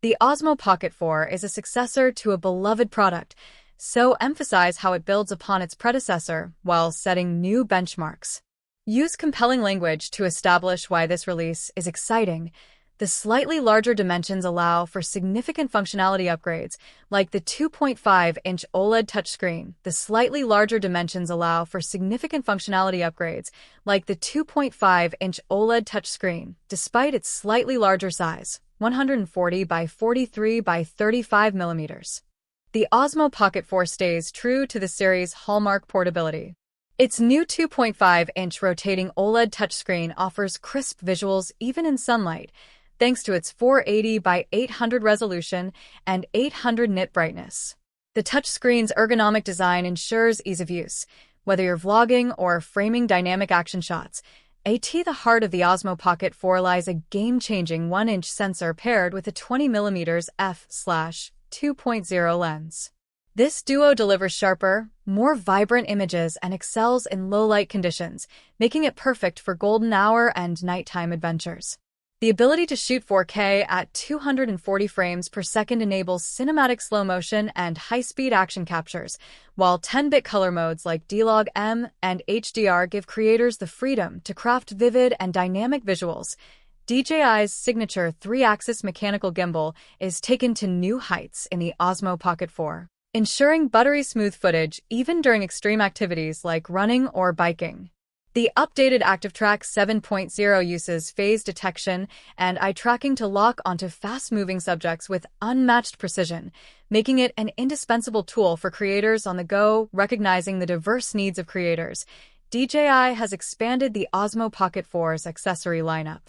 The Osmo Pocket 4 is a successor to a beloved product, so emphasize how it builds upon its predecessor while setting new benchmarks. Use compelling language to establish why this release is exciting. The slightly larger dimensions allow for significant functionality upgrades, like the 2.5-inch OLED touchscreen. The slightly larger dimensions allow for significant functionality upgrades, like the 2.5-inch OLED touchscreen, despite its slightly larger size, 140 by 43 by 35 millimeters. The Osmo Pocket 4 stays true to the series' hallmark portability. Its new 2.5-inch rotating OLED touchscreen offers crisp visuals even in sunlight, thanks to its 480 by 800 resolution and 800 nit brightness. The touchscreen's ergonomic design ensures ease of use, whether you're vlogging or framing dynamic action shots. At the heart of the Osmo Pocket 4 lies a game-changing 1-inch sensor paired with a 20mm f/2.0 lens. This duo delivers sharper, more vibrant images and excels in low-light conditions, making it perfect for golden hour and nighttime adventures. The ability to shoot 4K at 240 frames per second enables cinematic slow motion and high-speed action captures, while 10-bit color modes like D-Log-M and HDR give creators the freedom to craft vivid and dynamic visuals. DJI's signature 3-axis mechanical gimbal is taken to new heights in the Osmo Pocket 4, ensuring buttery-smooth footage even during extreme activities like running or biking. The updated ActiveTrack 7.0 uses phase detection and eye tracking to lock onto fast-moving subjects with unmatched precision, making it an indispensable tool for creators on the go. Recognizing the diverse needs of creators, DJI has expanded the Osmo Pocket 4's accessory lineup.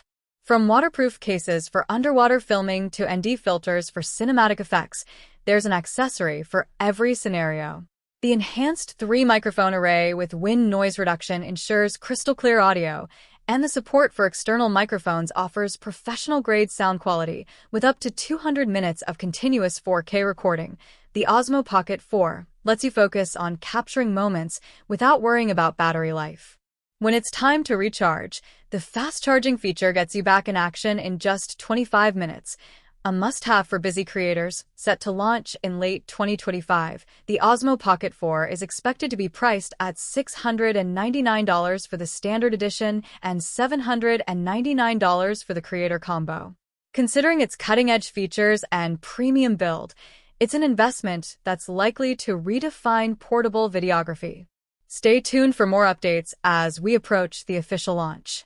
From waterproof cases for underwater filming to ND filters for cinematic effects, there's an accessory for every scenario. The enhanced 3-microphone array with wind noise reduction ensures crystal-clear audio, and the support for external microphones offers professional-grade sound quality with up to 200 minutes of continuous 4K recording. The Osmo Pocket 4 lets you focus on capturing moments without worrying about battery life. When it's time to recharge, the fast-charging feature gets you back in action in just 25 minutes. A must-have for busy creators, set to launch in late 2025, the Osmo Pocket 4 is expected to be priced at $699 for the standard edition and $799 for the creator combo. Considering its cutting-edge features and premium build, it's an investment that's likely to redefine portable videography. Stay tuned for more updates as we approach the official launch.